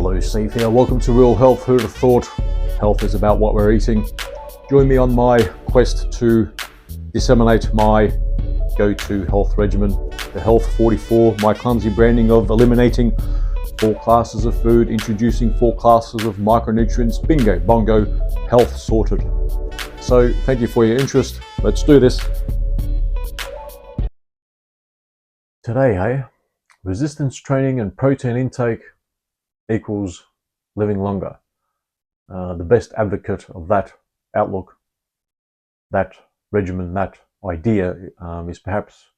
Hello, Steve here. Welcome to Real Health. Who'd have thought health is about what we're eating? Join me on my quest to disseminate my go-to health regimen, the Health 44, my clumsy branding of eliminating 4 classes of food, introducing 4 classes of micronutrients. Bingo, bongo, health sorted. So thank you for your interest. Let's do this. Today, resistance training and protein intake equals living longer. The best advocate of that outlook, that regimen, that idea is perhaps,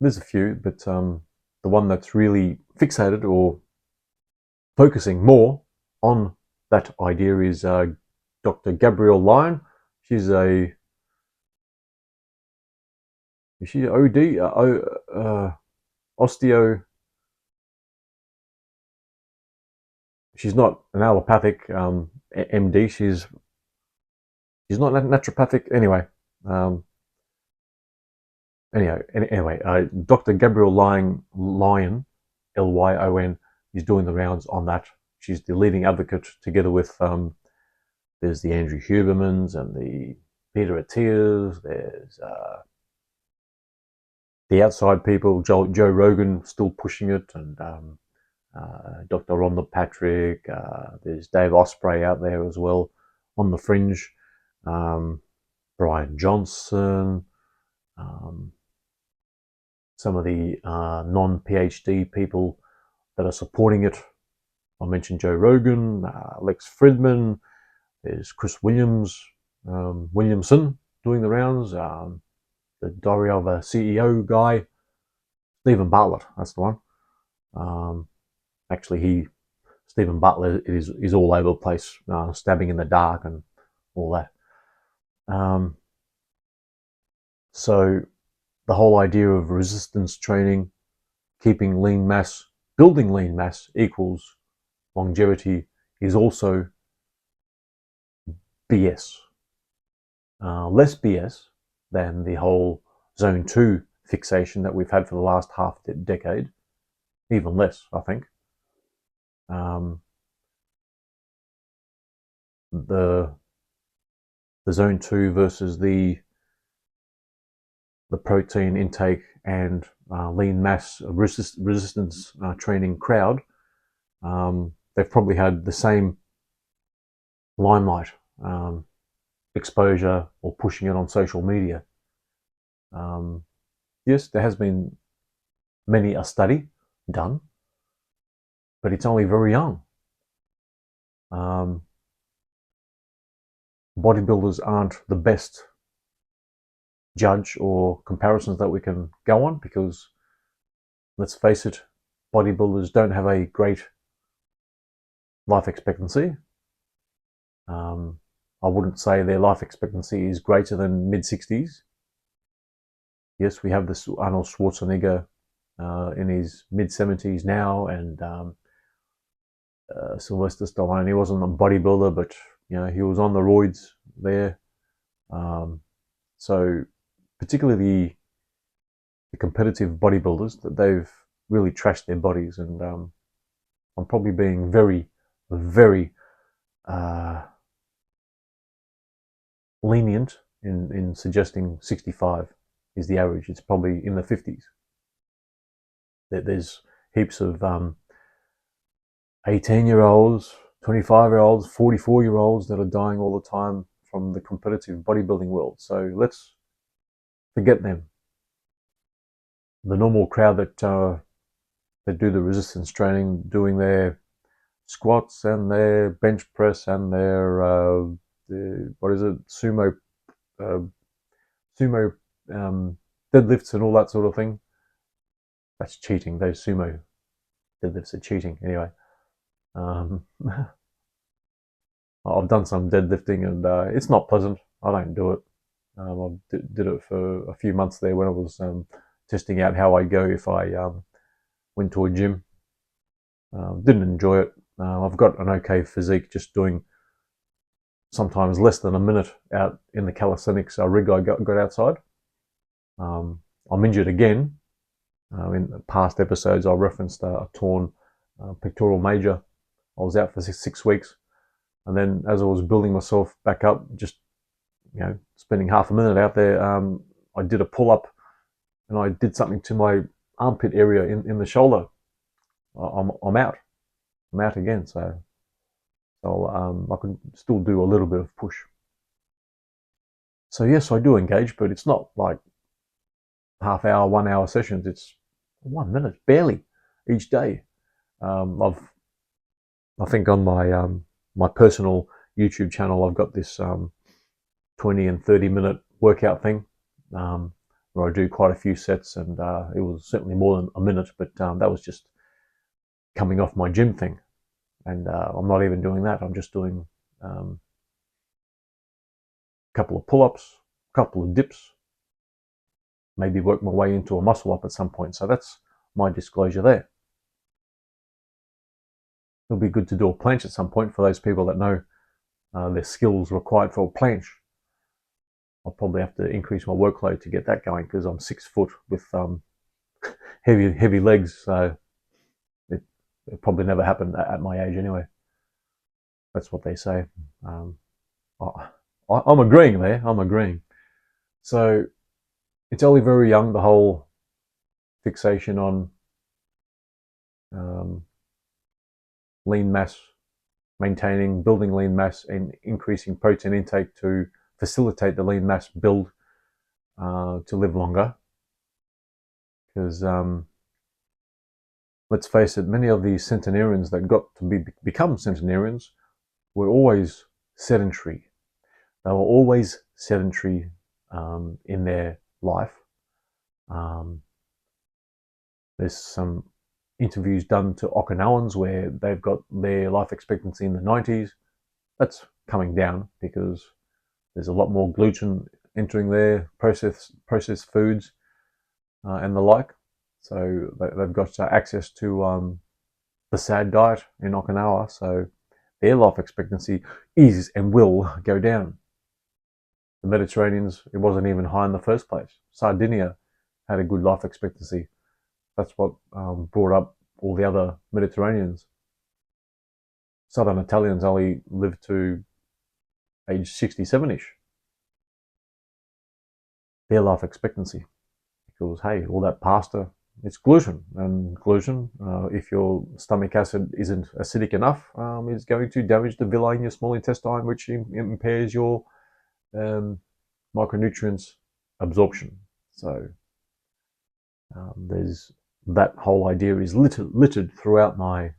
there's a few, but the one that's really fixated or focusing more on that idea is Dr. Gabrielle Lyon. She's is she OD? Osteo. She's not an allopathic MD. She's not naturopathic. Anyway, Dr. Gabrielle Lyon, Lyon, is doing the rounds on that. She's the leading advocate, together with there's the Andrew Hubermans and the Peter Attias. There's the outside people, Joe Rogan, still pushing it, and Dr. Rhonda Patrick. There's Dave Osprey out there as well on the fringe. Brian Johnson. Some of the non-PhD people that are supporting it. I mentioned Joe Rogan, Lex Fridman. There's Chris Williamson doing the rounds. The Diary of a CEO guy. Stephen Bartlett, that's the one. Actually, Stephen Butler is all over the place, stabbing in the dark and all that. So the whole idea of resistance training, keeping lean mass, building lean mass equals longevity is also BS. Less BS than the whole zone 2 fixation that we've had for the last half decade. Even less, I think. The zone 2 versus the protein intake and lean mass resistance training crowd, they've probably had the same limelight, exposure, or pushing it on social media. Yes, there has been many a study done, but it's only very young. Bodybuilders aren't the best judge or comparisons that we can go on, because let's face it, bodybuilders don't have a great life expectancy. I wouldn't say their life expectancy is greater than mid-60s. Yes, we have this Arnold Schwarzenegger in his mid-70s now, and Sylvester Stallone. He wasn't a bodybuilder, but he was on the roids there. So particularly the competitive bodybuilders, that they've really trashed their bodies, and I'm probably being very, very lenient in suggesting 65 is the average. It's probably in the 50s. There's heaps of 18-year-olds, 25-year-olds, 44-year-olds that are dying all the time from the competitive bodybuilding world. So let's forget them. The normal crowd that do the resistance training, doing their squats and their bench press and their sumo deadlifts and all that sort of thing. That's cheating. Those sumo deadlifts are cheating. Anyway, I've done some deadlifting, and it's not pleasant. I don't do it. I did it for a few months there when I was testing out how I'd go if I went to a gym. Didn't enjoy it. I've got an okay physique just doing sometimes less than a minute out in the calisthenics rig I got outside. I'm injured again In past episodes, I referenced a torn pectoral major. I was out for 6 weeks, and then as I was building myself back up, just spending half a minute out there, I did a pull-up, and I did something to my armpit area in the shoulder. I'm out. I'm out again, so I can still do a little bit of push. So yes, I do engage, but it's not like half hour, 1 hour sessions. It's 1 minute, barely, each day. I think on my personal YouTube channel, I've got this 20 and 30-minute workout thing, where I do quite a few sets, and it was certainly more than a minute, but that was just coming off my gym thing. And I'm not even doing that. I'm just doing a couple of pull-ups, a couple of dips, maybe work my way into a muscle up at some point. So that's my disclosure there. It'll be good to do a planche at some point for those people that know their skills required for a planche. I'll probably have to increase my workload to get that going, because I'm 6 foot with heavy legs, so it probably never happened at my age anyway. That's what they say. I'm agreeing there. I'm agreeing. So it's only very young, the whole fixation on lean mass, building lean mass, and increasing protein intake to facilitate the lean mass build to live longer. Because let's face it, many of these centenarians that got to become centenarians were always sedentary. They were always sedentary in their life. There's some interviews done to Okinawans where they've got their life expectancy in the 90s. That's coming down because there's a lot more gluten entering there, processed foods and the like. So they've got access to the SAD diet in Okinawa, so their life expectancy is and will go down. The Mediterraneans, it wasn't even high in the first place. Sardinia had a good life expectancy. That's what brought up all the other Mediterraneans. Southern Italians only lived to age 67-ish. Their life expectancy. Because, hey, all that pasta, it's gluten. And gluten, if your stomach acid isn't acidic enough, is going to damage the villi in your small intestine, which impairs your micronutrients absorption. So there's that whole idea is littered throughout my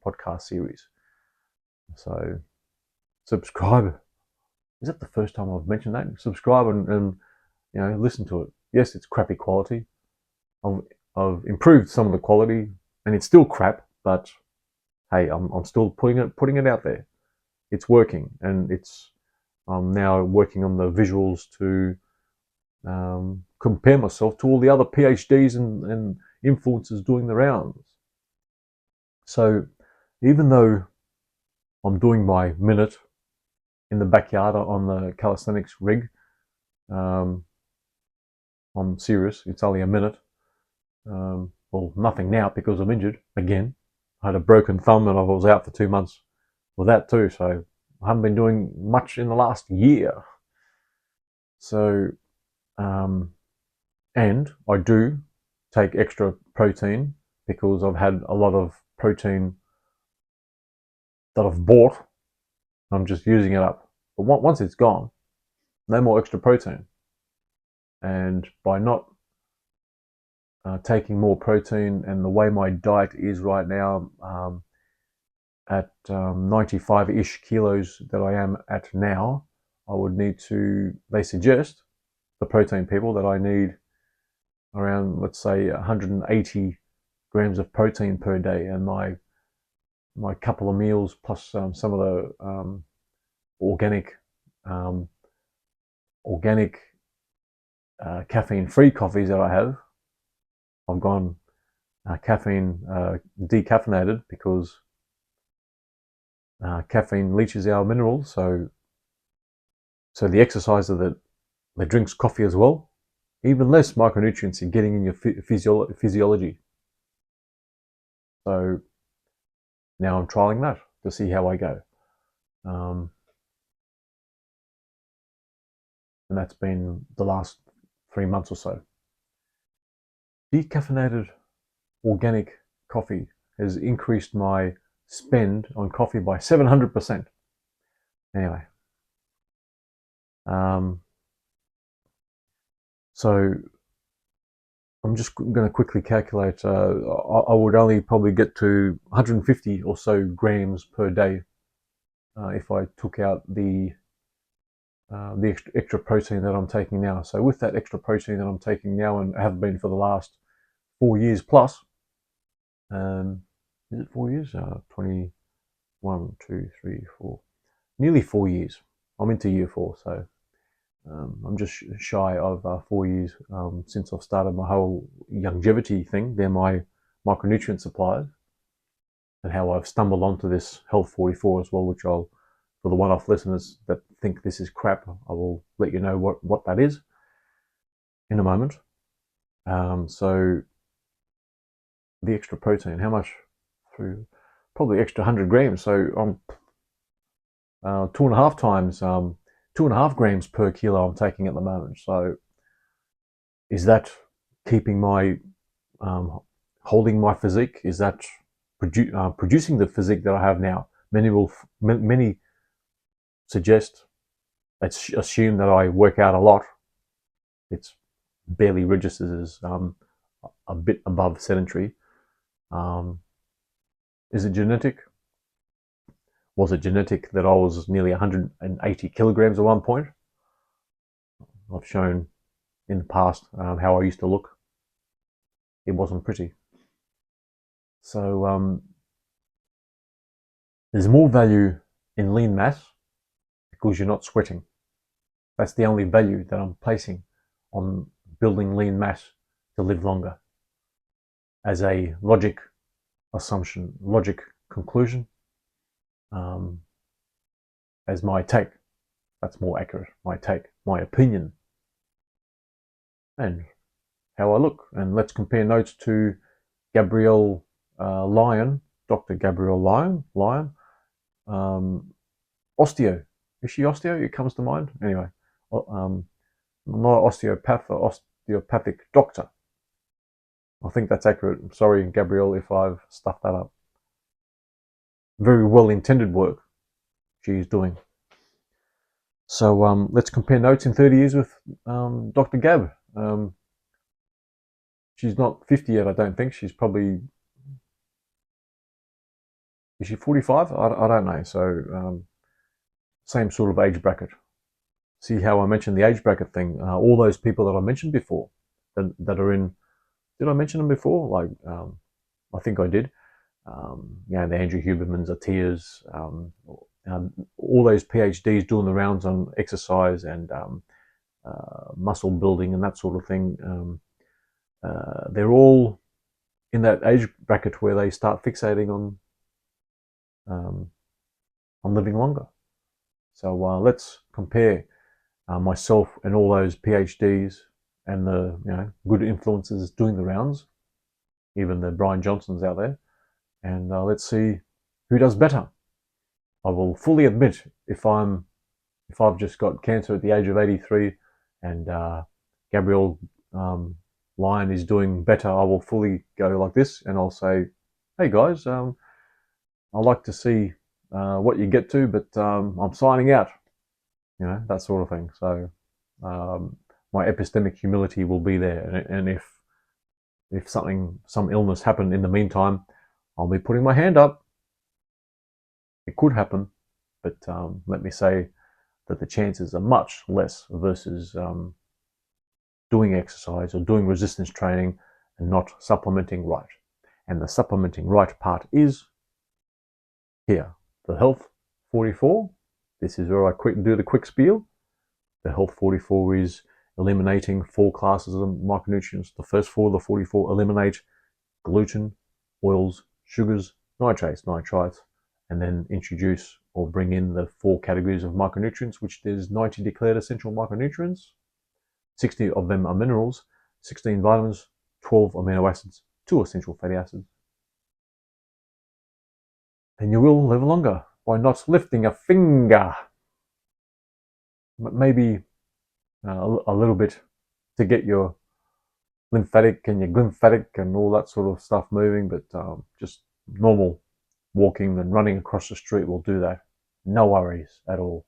podcast series. So subscribe. Is that the first time I've mentioned that? Subscribe and listen to it. Yes, it's crappy quality. I've improved some of the quality, and it's still crap. But hey, I'm still putting it out there. It's working, and I'm now working on the visuals to compare myself to all the other PhDs and influencers doing the rounds. So even though I'm doing my minute in the backyard on the calisthenics rig, I'm serious, it's only a minute. Well, nothing now because I'm injured again. I had a broken thumb and I was out for 2 months with that too, so I haven't been doing much in the last year. So and I do take extra protein because I've had a lot of protein that I've bought. I'm just using it up. But once it's gone, no more extra protein. And by not taking more protein, and the way my diet is right now, at 95-ish kilos that I am at now, I would need to, they suggest, the protein people, that I need around, let's say, 180 grams of protein per day, and my couple of meals plus some of the organic caffeine-free coffees that I have. I've gone caffeine decaffeinated because caffeine leaches our minerals. So the exerciser that drinks coffee as well, even less micronutrients are getting in your physiology. So now I'm trialing that to see how I go. And that's been the last 3 months or so. Decaffeinated organic coffee has increased my spend on coffee by 700%. Anyway, so I'm just going to quickly calculate. I would only probably get to 150 or so grams per day if I took out the extra protein that I'm taking now. So with that extra protein that I'm taking now and have been for the last 4 years plus, is it 4 years? 21, 2, 3, 4, nearly 4 years. I'm into year 4, so I'm just shy of 4 years since I've started my whole longevity thing. They're my micronutrient suppliers, and how I've stumbled onto this Health 44 as well, which I'll, for the one-off listeners that think this is crap, I will let you know what that is in a moment. So the extra protein, how much? Through probably extra 100 grams. So I'm 2.5 times, 2.5 grams per kilo I'm taking at the moment. So is that keeping my, holding my physique? Is that producing the physique that I have now? Many suggest, let's assume that I work out a lot. It's barely registers as a bit above sedentary. Is it genetic? Was it genetic that I was nearly 180 kilograms at one point? I've shown in the past how I used to look. It wasn't pretty. So there's more value in lean mass because you're not sweating. That's the only value that I'm placing on building lean mass to live longer. As a logic assumption, logic conclusion, as my take. That's more accurate, my take, my opinion, and how I look. And let's compare notes to Gabrielle Lyon, Dr. Gabrielle Lyon, osteo. Is she osteo? It comes to mind. Anyway, not osteopath, osteopathic doctor. I think that's accurate. I'm sorry, Gabrielle, if I've stuffed that up. Very well-intended work she's doing. So let's compare notes in 30 years with Dr. Gab. She's not 50 yet, I don't think. She's probably, is she 45? I don't know. So same sort of age bracket. See how I mentioned the age bracket thing? All those people that I mentioned before that are in, did I mention them before? Like, I think I did. The Andrew Hubermans, Atias, all those PhDs doing the rounds on exercise and muscle building and that sort of thing. They're all in that age bracket where they start fixating on living longer. So let's compare myself and all those PhDs and the good influencers doing the rounds, even the Brian Johnsons out there, and let's see who does better. I will fully admit if I've just got cancer at the age of 83 and Gabrielle Lyon is doing better, I will fully go like this and I'll say, hey guys, I'd like to see what you get to, but I'm signing out, that sort of thing. So my epistemic humility will be there, and if some illness happened in the meantime, I'll be putting my hand up. It could happen, but let me say that the chances are much less versus doing exercise or doing resistance training and not supplementing right. And the supplementing right part is here. The Health 44. This is where I do the quick spiel. The Health 44 is eliminating 4 classes of micronutrients. The first 4 of the 44 eliminate gluten, oils, sugars, nitrates, nitrites, and then introduce or bring in the 4 categories of micronutrients, which there's 90 declared essential micronutrients. 60 of them are minerals, 16 vitamins, 12 amino acids, 2 essential fatty acids. And you will live longer by not lifting a finger. Maybe a little bit to get your lymphatic and your glymphatic and all that sort of stuff moving, but just normal walking and running across the street will do that. No worries at all.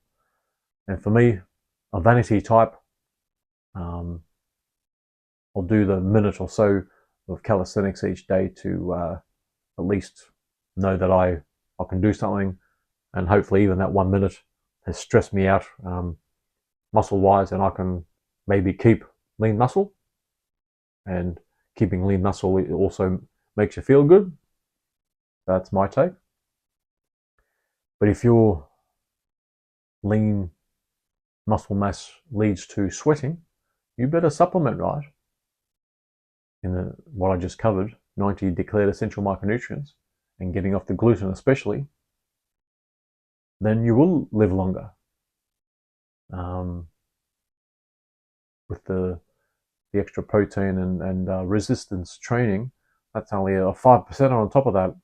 And for me, a vanity type, I'll do the minute or so of calisthenics each day to at least know that I can do something, and hopefully even that 1 minute has stressed me out muscle wise, and I can maybe keep lean muscle, and keeping lean muscle also makes you feel good. That's my take. But if your lean muscle mass leads to sweating, you better supplement, right? In what I just covered, 90 declared essential micronutrients, and getting off the gluten especially, then you will live longer. With the extra protein and resistance training, that's only a 5% on top of that.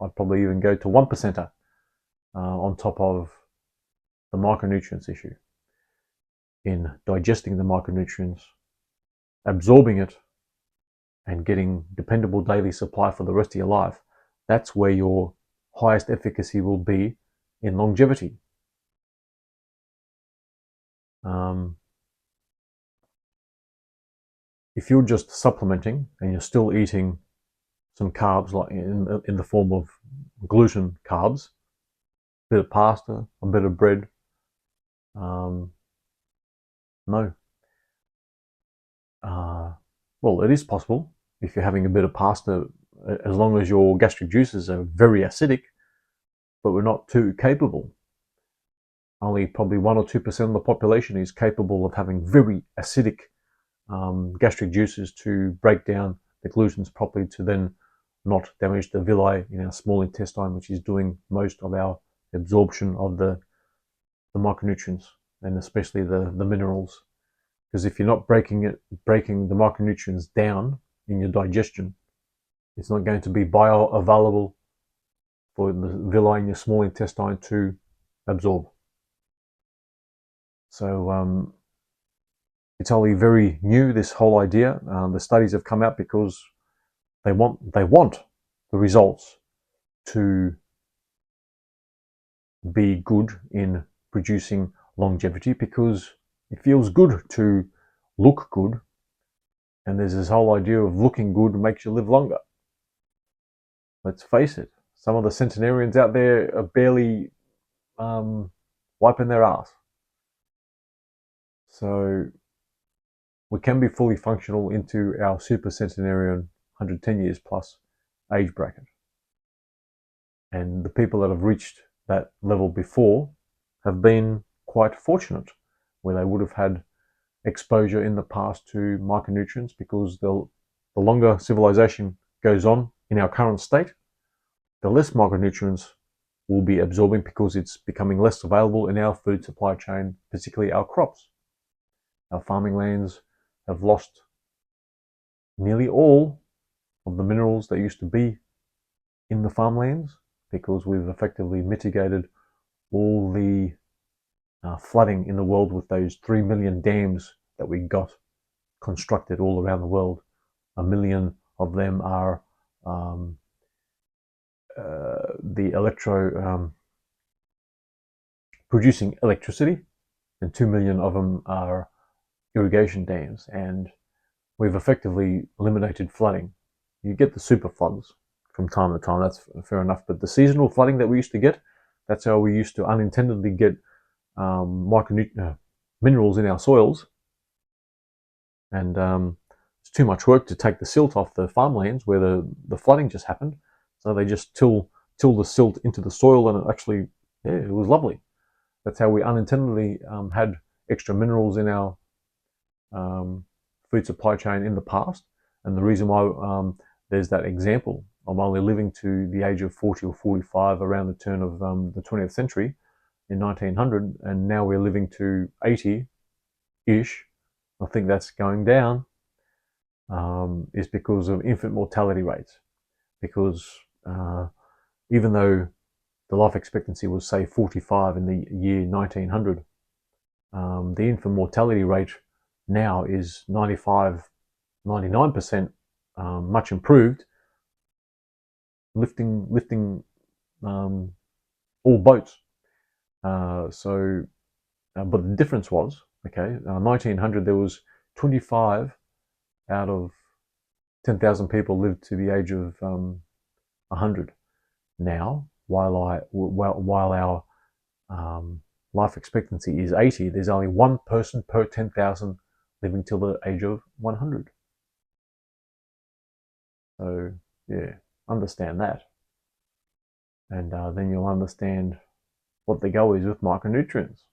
I'd probably even go to 1% on top of the micronutrients issue. In digesting the micronutrients, absorbing it, and getting dependable daily supply for the rest of your life, that's where your highest efficacy will be in longevity. If you're just supplementing and you're still eating some carbs, like in the form of gluten carbs, a bit of pasta, a bit of bread, no. Well, it is possible if you're having a bit of pasta, as long as your gastric juices are very acidic, but we're not too capable. Only probably 1 or 2% of the population is capable of having very acidic gastric juices to break down the gluten's properly, to then not damage the villi in our small intestine, which is doing most of our absorption of the micronutrients, and especially the minerals. Because if you're not breaking the micronutrients down in your digestion, it's not going to be bioavailable for the villi in your small intestine to absorb. So it's only very new, this whole idea. The studies have come out because they want the results to be good in producing longevity, because it feels good to look good, and there's this whole idea of looking good makes you live longer. Let's face it, some of the centenarians out there are barely wiping their ass. So we can be fully functional into our super centenarian 110 years plus age bracket. And the people that have reached that level before have been quite fortunate, where they would have had exposure in the past to micronutrients, because the longer civilization goes on in our current state, the less micronutrients we'll be absorbing, because it's becoming less available in our food supply chain, particularly our crops. Our farming lands have lost nearly all of the minerals that used to be in the farmlands, because we've effectively mitigated all the flooding in the world with those 3 million dams that we got constructed all around the world. 1 million of them are producing electricity, and 2 million of them are irrigation dams, and we've effectively eliminated flooding. You get the super floods from time to time, that's fair enough, but the seasonal flooding that we used to get, that's how we used to unintendedly get minerals in our soils. And it's too much work to take the silt off the farmlands where the flooding just happened, so they just till the silt into the soil, and it was lovely. That's how we unintendedly had extra minerals in our food supply chain in the past. And the reason why there's that example, I'm only living to the age of 40 or 45 around the turn of the 20th century in 1900, and now we're living to 80-ish I think that's going down, is because of infant mortality rates. Because even though the life expectancy was, say, 45 in the year 1900, the infant mortality rate now is 95, 99%, much improved, lifting all boats. But the difference was, okay, 1900 there was 25 out of 10,000 people lived to the age of 100. Now, while our life expectancy is 80, there's only one person per 10,000 living till the age of 100. So yeah, understand that, and then you'll understand what the go is with micronutrients.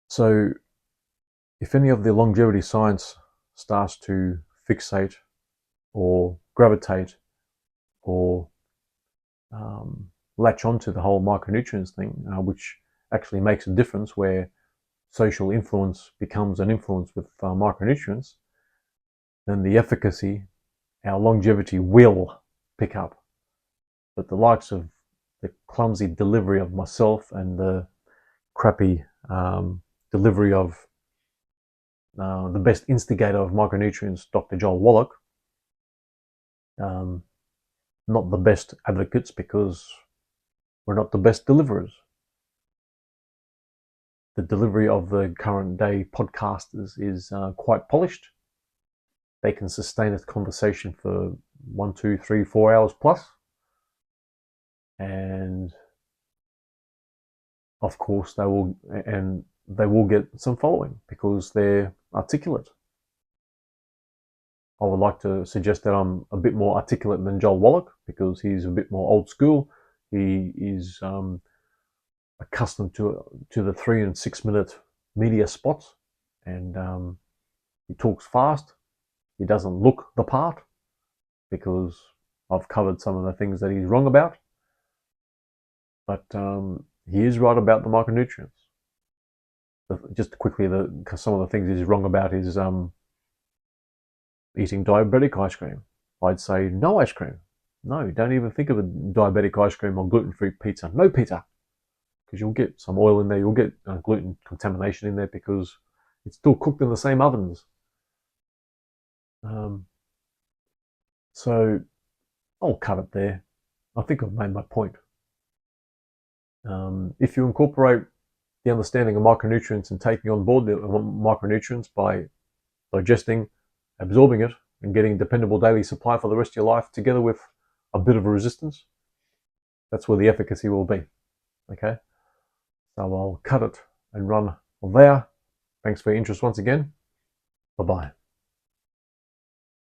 So if any of the longevity science starts to fixate or gravitate or latch onto the whole micronutrients thing, which actually makes a difference, where social influence becomes an influence with micronutrients, then the efficacy, our longevity will pick up. But the likes of the clumsy delivery of myself and the crappy delivery of the best instigator of micronutrients, Dr. Joel Wallach, not the best advocates, because we're not the best deliverers. The delivery of the current day podcasters is quite polished. They can sustain a conversation for 1, 2, 3, 4 hours plus. And of course they will get some following because they're articulate. I would like to suggest that I'm a bit more articulate than Joel Wallach, because he's a bit more old school. He is accustomed to the 3 and 6 minute media spots, and he talks fast. He doesn't look the part, because I've covered some of the things that he's wrong about. But he is right about the micronutrients. Just quickly, some of the things he's wrong about is eating diabetic ice cream. I'd say no ice cream. No, don't even think of a diabetic ice cream or gluten-free pizza. No pizza, because you'll get some oil in there. You'll get gluten contamination in there because it's still cooked in the same ovens. So I'll cut it there. I think I've made my point. If you incorporate the understanding of micronutrients and taking on board the micronutrients by digesting, absorbing it, and getting a dependable daily supply for the rest of your life, together with a bit of a resistance, that's where the efficacy will be. Okay, so I'll cut it and run there. Thanks for your interest once again. Bye-bye.